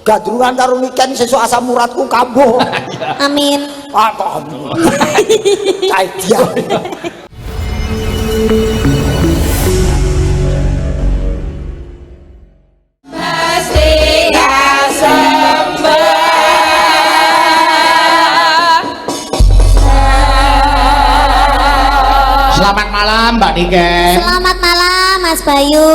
gadrungan karo niken sesuk asam uratku kambuh. Amin. Ah kok. Cai dia. Selamat malam Mbak Niken. Selamat malam Mas Bayu.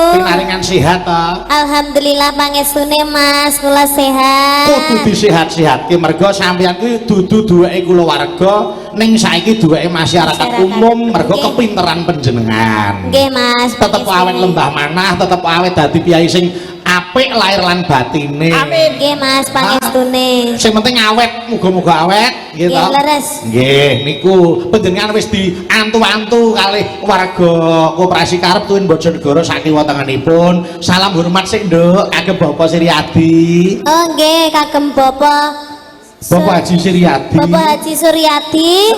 Pinaringan sehat toh? Alhamdulillah pangestune Mas, kula sehat. Kudu disehat-sehatke mergo sampeyan kuwi dudu duweke kulawarga ning saiki duweke masyarakat umum mergo kepinteran panjenengan. Nggih Mas. Tetep awet lembah manah, tetep awet dadi piyai sing apik lahir lan batine. Amin. Nggih Mas pangestune. Sing penting awet, muga-muga awet gitu. Nggih leres. Nggih niku panjenengan wis diantu-antu kalih warga Koperasi Karep Tuwin Bojonegoro sakiwa tengenipun. Salam hormat sik Nduk kagem Bapak Suryadi. Oh nggih kagem Bapak Haji Suryadi. Bapak Haji Suryadi.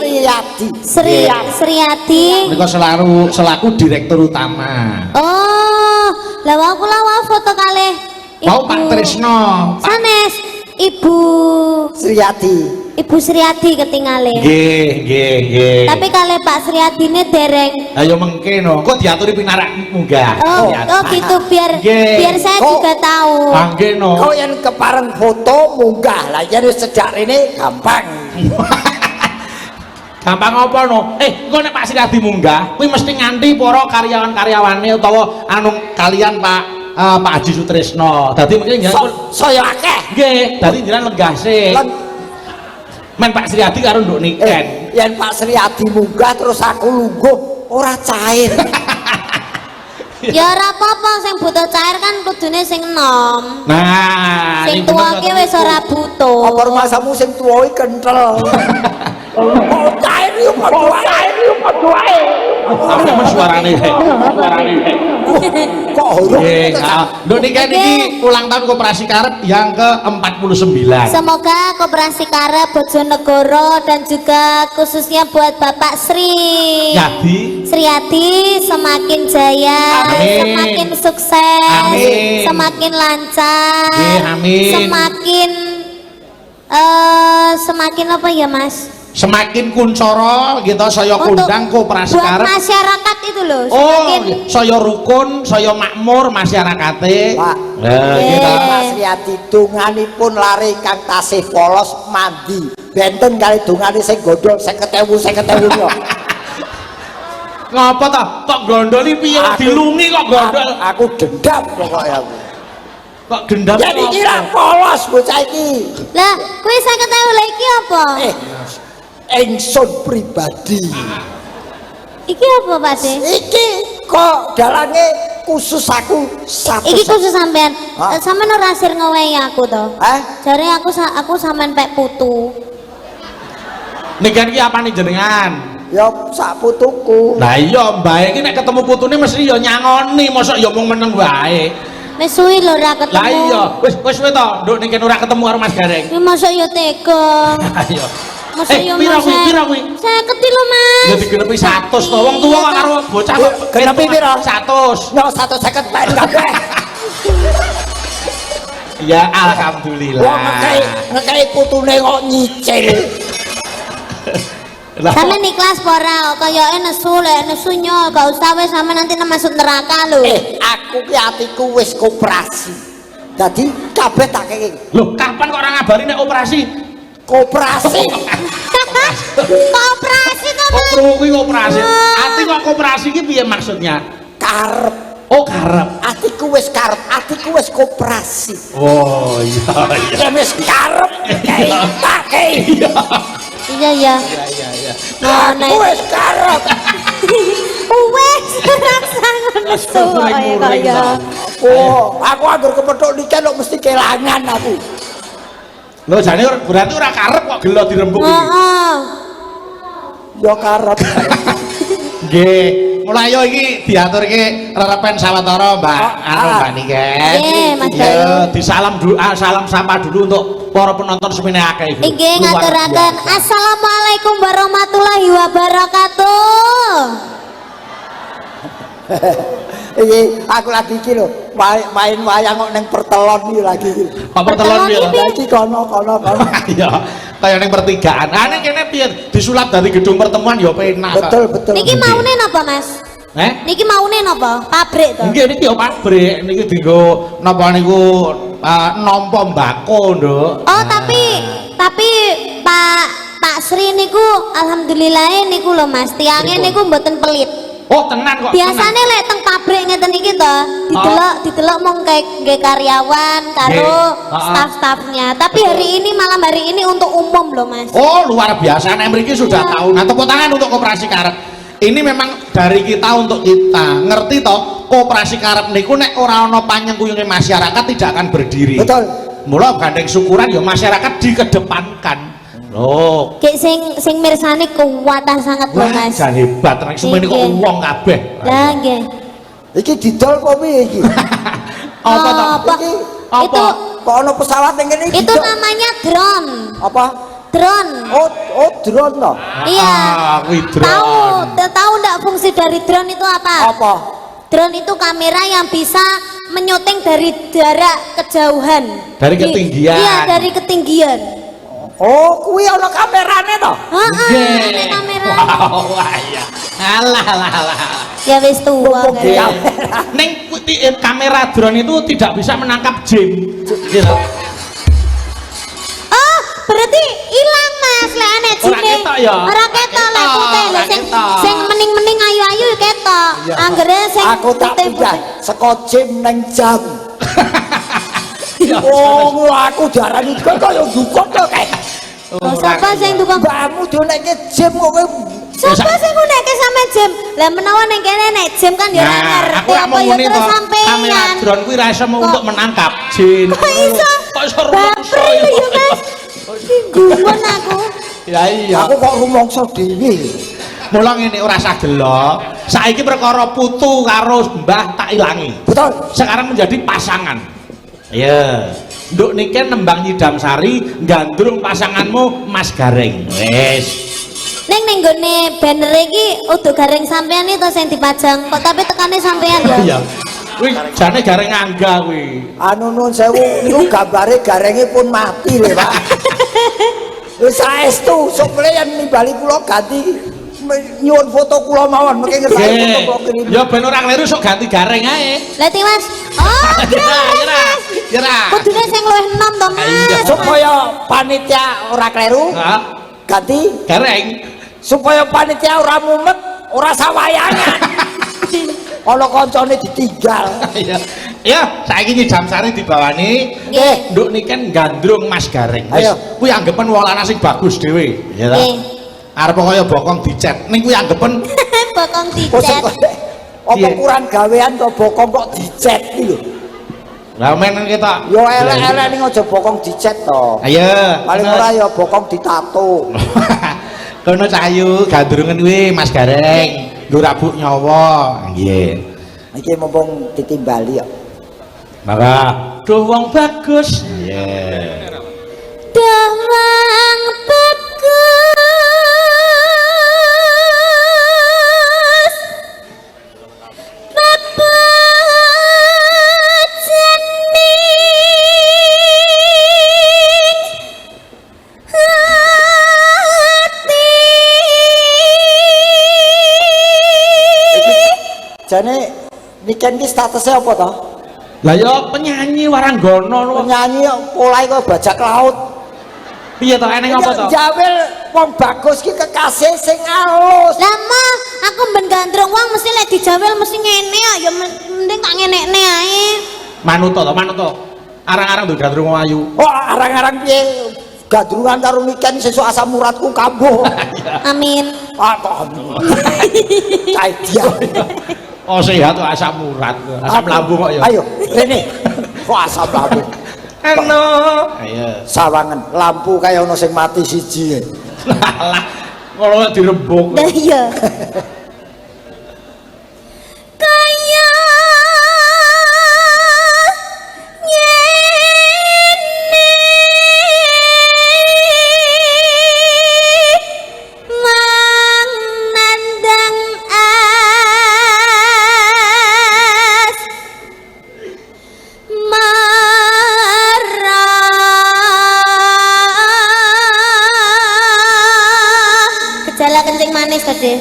Suryadi. Menika selaku direktur utama. Oh, lah aku foto kalih Mau Pak Trisno. sanes Ibu Suryadi ketinggalan. Nggih. Tapi kalih Pak Suryadine dereng. Ayo mengke no. Kok diaturi pinarak munggah. Oh gitu biar saya juga tahu. Nggih no. Kau yang kepareng foto munggah lah yen wis cedhak rene gampang. Gampang apa no? Engko nek Pak Suryadi munggah, kuwi mesti nganti para karyawan-karyawane utawa anu kalian Pak Haji Sutrisno. Dadi mungkin Saya akeh. nggih, dadi jenengan lenggah sik. Men Pak Suryadi karo Nduk Niken. Yen Pak Suryadi munggah terus aku lungguh ora cair. Ya ora apa-apa sing butuh cair kan kudune sing enom. Nah, Sing tuwake wis ora butuh. Apa rumasamu sing tuwa iki kenthel. Oh, cair yo padha wae. Apa suarane? Kok horong? Nduk Niken iki ulang tahun Koperasi Karep yang ke-49. Semoga Koperasi Karep Bojonegoro dan juga khususnya buat Bapak Suryadi semakin jaya, Amin. semakin sukses, Amin. semakin lancar, Amin. semakin apa ya Mas? Semakin kuncoro gitu saya Untuk kundang Koperasi buat Karep. masyarakat itu loh. Oh, Semakin saya rukun, saya makmur masyarakate. Pak. Gitu. Mas Riyadi donganipun lare kang tasih polos mandi. Benten kali dongane sing gondol 50.000 yo. Ngapa toh? Kok gondoli piye? Dilungi kok gondol. Aku dendam pokoknya aku. Kok dendam? Jadi kira polos bocah iki. lah, kuwi 50.000 lha iki apa? Ingsun pribadi. Iki apa Pak De? Iki kok dalange khusus aku satu. Iki khusus sampean. Hah? Sampean ora sir ngewehi aku to. Jare aku sampean pek putu. Niken iki apane jenengan? Ya sak putuku. Lah iya mbae iki nek ketemu putune mesti ya nyangoni, mosok ya mung meneng wae. Wis suwi lho ora ketemu. Lah iya, wis suwe to, Nduk Niken ora ketemu karo Mas Gareng. Ya mosok ya tega. Ayo. Mosok ya Pira kuwi? Pira kuwi? 50 lho Mas. Ya digenepi 100 to. Wong tuwa kok karo bocah kok Genepi pira? 100. No 150 pen kabeh. Ya alhamdulillah. Wong ngekei putune kok nyicil. Sampeyan ikhlas apa ora? Kayake nesu lek nesu nyo gak usah wis sampe nanti masuk neraka lho. Aku ki atiku wis koperasi. Dadi kabeh tak kei. Loh, kapan kok ora ngabari nek operasi? Koperasi. Koperasi to Kok krungu kuwi operasi? Ati kok koperasi iki piye maksudnya? Karep. Oh, karep. Atiku wis karep, atiku wis koperasi. Oh, iya. Ya wis karep tak kei. Iya. Aku wis karep. Wes rasa ngono suwe kaya. Oh, aku anggur kepethuk niken kok mesti kelangan aku. Lho jane berarti ora karep kok gelo dirembuk iki. Heeh. Ya karep. Nggih, mulai yo iki diaturke rerepen sawetara Mbak Mbak Niken. Nggih, Mas Ya, disalam dulu, salam sapa dulu untuk para penonton semene akeh iki. Nggih ngaturaken assalamualaikum warahmatullahi wabarakatuh. Iki aku lagi iki lho. main wayang kok ning pertelon iki lagi. Apa telon piye? Lah iki kono. Iya, kaya ning pertigaan. Ah ning kene piye? Disulap dari gedung pertemuan ya penak. Betul. Niki maune napa, Mas? Niki maune napa? Pabrik to? Nggih niki ya pabrik. Niki dienggo napa niku nampa mbako, Nduk. Oh, tapi Pak Sri niku alhamdulillah niku lho Mas, tiange niku mboten pelit. Oh, tenan kok. Biasane lek teng pabrik ngeten iki to, didelok mung nggih karyawan karo staf-stafnya. Tapi hari ini malam hari ini untuk umum loh Mas. Oh, luar biasa. Nek mriki sudah tahu. Nah, tepuk tangan untuk Koperasi Karep. Ini memang dari kita untuk kita. Ngerti toh, Koperasi Karep niku nek ora ana panyengkuyunge masyarakat tidak akan berdiri. Betul. Mula gandeng syukuran ya masyarakat dikedepankan. Loh, Kayak sing mirsani kuwatah sangat loh Mas. jan hebat nek semene kok Nggih. wong kabeh. Lah nggih. Iki didol apa piye iki? Apa toh? Apa? Iki Apa? Itu kok ana pesawat ning kene iki? itu didol? namanya drone. Apa? Drone. Oh, drone toh. Iya. Kuwi drone. Tahu enggak fungsi dari drone itu apa? Apa? Drone itu kamera yang bisa menyuting dari jarak kejauhan. Dari ketinggian. Iya, dari ketinggian. Oh, kuwi ana kamerane toh? Heeh, ada kamera. Wow, iya. Alah. Ya wis tua. Mumpung di kan. kamera. Neng kamera drone itu tidak bisa menangkap jin. Gitu. Oh, berarti hilang Mas, lek ane Ora jine. ketok ya? Ora ketok lek Ketok, putih lho ora sing ketok. sing mening-mening ayu-ayu ketok. Anggere sing Aku tak putih. pindah saka gym ning jam. Ya, Oh, aku darani kok kaya dukun to kae. Oh, siapa sing tukang Mbakmu dionekke gym kok kowe. Siapa sing ngunekke sampe jam? Lah menawa ning kene nek jam kan ya ora Nah, ngerti aku rak apa mau ya muni terus toh, kamera sampean. drone kuwi ra iso Kok- untuk menangkap jin. Kok iso? Kok iso rumangsa Baper ya? ya Mas. Gumun aku. Ya iya. Aku kok rumangsa dhewe. Mula ngene ora usah gelo. Saiki perkara putu karo Mbah tak ilangi. Betul. Sekarang menjadi pasangan. Ya. Nduk niki nembang Nyidam Sari gandrung pasanganmu Mas Gareng. Wes. Ning nggone banner iki udah gareng sampean itu sing dipajang kok tapi tekane sampean ya. Iya. Kuwi jane Gareng Angga kuwi. Anu nun sewu niku gambare garenge pun mati lho, Pak. Wis saestu sok yen nimbali kula ganti nyuwun foto kula mawon mengke ngersani foto Nggih. kula kirim. Ya ben ora kleru sok ganti Gareng ae. Lah ti Mas. Oh, Yera. kudune sing luwih enom to Mas. Supaya panitia ora kleru Hah? ganti Gareng. supaya panitia ora mumet, ora sawayangan. Ana kancane ditinggal. Iya. Ya, saiki Nyidam Sari dibawani. Nggih. Nduk niki gandrung Mas Gareng. Wis Ayo. kuwi anggepen walana sing bagus dhewe. Ya ta? Nggih. Arep kaya bokong dicet. Ning kuwi anggepen Bokong Kok dicet. apa Piye? kurang gawean kok bokong kok dicet iki lho. lah men kita. Yo elek-elek ning aja bokong dicet to. Ayo. Paling ora ya bokong ditato. Kono cahayu gandrungan kuwi Mas Gareng. Nggo rabuk nyawa. Nggih. Iki mumpung ditimbali ya. Maka duh wong bagus. Iya. Dawang bagus. Bapak jening hati. Jane niken iki statusnya apa to? Lah ya penyanyi waranggono lho. Penyanyi polahe kok bajak laut. Piye to eneng apa to? Jawel wong bagus ki kekasih sing alus. Lah mah aku ben gandrung wong mesti lek dijawel mesti ngene ya mending tak ngenekne ae. Manut to, manut to. Arang-arang nduk gandrung ayu. Oh, arang-arang piye gadrungan karo niken sesuk asam uratku kambuh. Amin. Ah, kok. Kae dia. Oh sehat kok asam urat, asam lambung kok ya. Ayo, rene. Kok asam lambung? Eno. Ayo. Sawangan lampu kaya ono sing mati siji. Lah, kalau dirembuk. Dah iya. Kaya ngene mang nandang as manis tadi.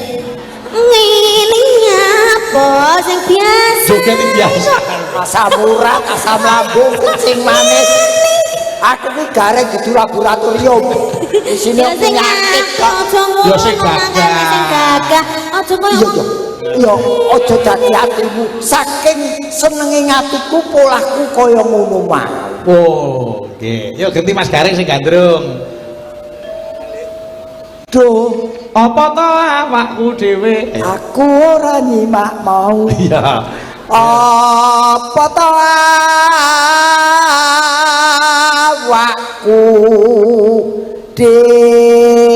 Ngene apa sing biasa? Joget sing biasa. Asam urat, asam lambung, kencing manis. Aku ki gareng di laboratorium. Di sini penyakit kok. Ya sing gagah. Aja koyo Ya aja dadi atimu. Saking senenge ngatiku polahku kaya ngono mah. Oh, nggih. Yo ganti Mas Gareng sing gandrung. Duh, Apa to awakku dhewe? aku ora nyimak mau. Iya. Apa to awakku dewe.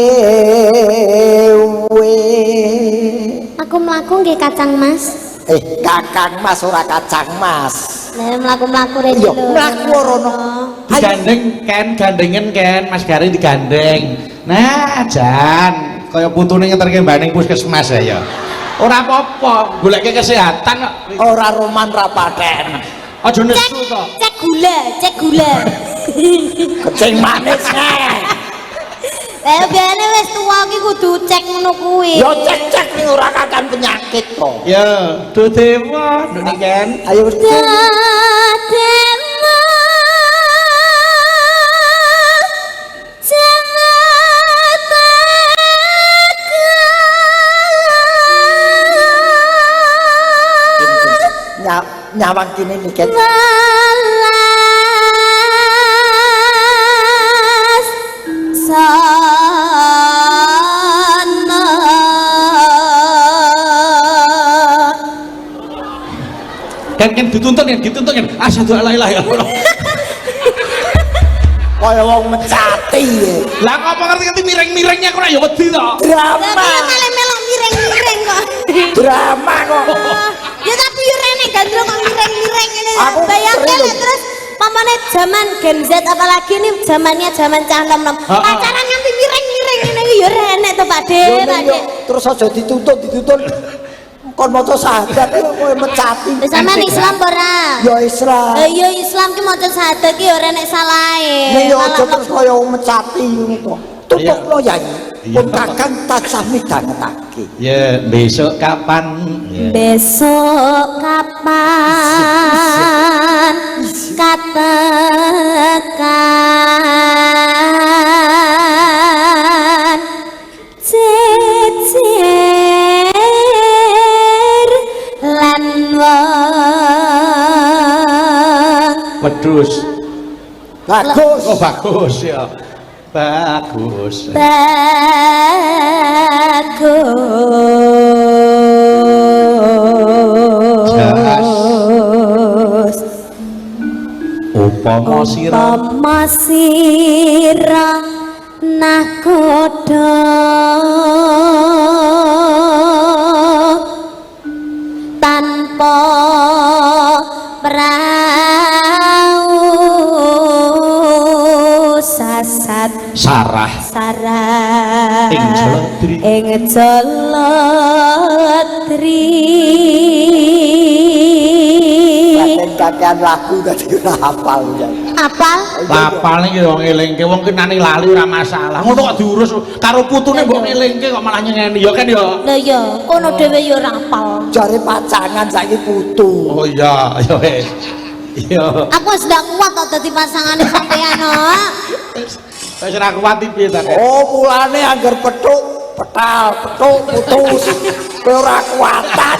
aku mlaku nggih Kacang Mas. Kakang Mas ora Kacang Mas. Lah mlaku-mlaku rene Iya, lho. mlaku rono. Digandeng Ken, gandengen Ken, Mas Gareng digandeng. Nah, jan kaya putune ngeterke mbane puskesmas ya. Ora apa-apa, goleke kesehatan kok. Ora roman ra paten. Aja nesu to. Cek gula. Kencing manis Lah biasane wis tuwa iki kudu cek ngono kuwi. Yo cek-cek ning ora kakan penyakit kok. Ya, do dewa, nduk Ken. Ayo wis Dademu nyawang kini nih Ken. Malas sana Ken dituntun Ken. Asyhadu alla ilaha illallah. Kaya wong mecati ya. Lah kok apa ngerti miring-miringnya kok ora ya wedi to. Drama. malah melok miring-miring kok. Drama kok. Ya tapi yo rene gandrung kok miring-miring ngene. Aku Bayangke sering. lek terus pamane zaman Gen Z apalagi ini zamannya zaman cah nom-nom. Pacaran nganti miring-miring ngene iki yo rene to Pak De, Yo, Pak ning De. yo, terus aja dituntut kon maca syahadat yo koyo mecati. Wis sampean Islam ora? Yo Islam. Iya Islam ki maca syahadat ki yo rene salahe. Ning yo Malah aja terus kok- kaya wong mecati ngono to. Tutupno Yai. Iya. Pun kakang tansah midhangetake. Ya, besok kapan? Ya. Besok kapan katakan cecer lan wong Wedhus. Bagus. Oh, bagus ya. Bagus. bagus Upama sira Upama sira nakoda tanpa prau sasat sarah sarah Ing Jaladri. ing Jaladri. Kakean lagu tadi ora hafal ya. Apal? Lapal iki wong elingke wong kenane lali ora masalah. Ngono kok diurus karo putune mbok elingke kok malah nyengeni ya kan ya. Lah ya, kono dhewe ya ora apal. Jare pacangan saiki putu. Oh iya, ya wis. Iya. Aku wis ndak kuat kok dadi pasangane sampean kok. Wis ora kuat piye ta. Oh, mulane anggar petuk, petal, petuk, putus. Kowe ora kuatan.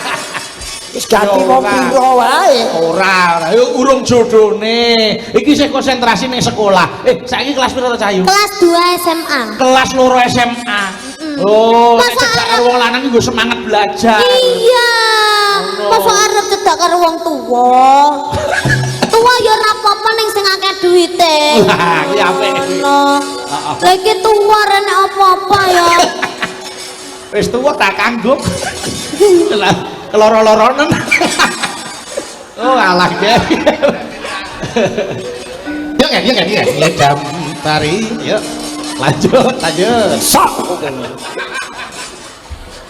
Wis ganti Yo, wong ora. piro wae. Ora, yo urung jodone. Iki sing konsentrasi ning sekolah. Saiki kelas piro to Cahayu? Kelas 2 SMA. Kelas loro SMA. Oh, nek Masa cedak karo wong lanang nggo semangat belajar. Iya. Ngono. Masa arep cedak karo wong tuwa. Tuwa ya ora apa-apa ning sing akeh duwite. Wah, kuwi apik kuwi. Ngono. Lah iki tuwa rene apa-apa ya. Wis tuwa tak kanggo. Keloro-loronen. Oh, alah ge. Yuk kan, jam tari, yuk. Lanjut. Sok.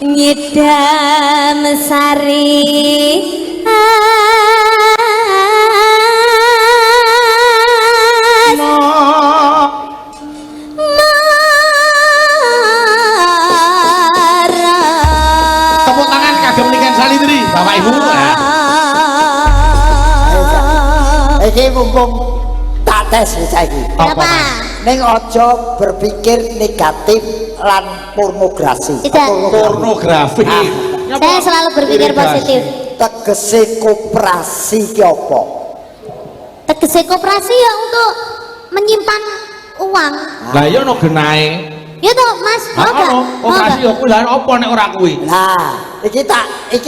Nyidam sari iki mumpung tak tes saiki. Kenapa? Ning aja berpikir negatif lan pornografi. Tidak. Pornografi. Ah. Saya selalu berpikir Irigasi. positif. Tegese koperasi ki apa? Tegese koperasi ya untuk menyimpan uang. Lah iya ono genahe. Ya toh Mas, mau gak? Ono Mau operasi gak? yo kuwi lah apa nek ora kuwi. Nah, iki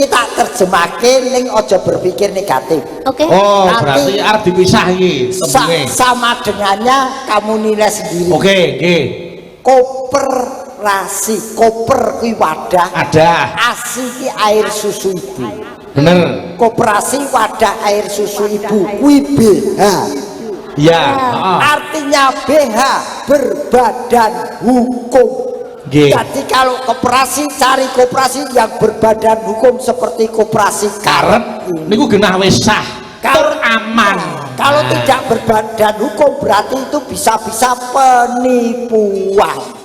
tak terjemahke ning aja berpikir negatif. Oke. Oh, Nanti- berarti arep dipisah iki tembunge. Sama dengannya kamu nilai sendiri. Oke, nggih. Koperasi, koper kuwi wadah. Ada. Asi ki air susu ibu. Bener. Koperasi wadah air susu ibu kuwi BH. Iya, heeh. Artinya BH berbadan hukum. Nggih. Jadi kalau koperasi cari koperasi yang berbadan hukum seperti koperasi Karep niku genah wis sah. Tur aman. Kalau Nah. tidak berbadan hukum berarti itu bisa-bisa penipuan.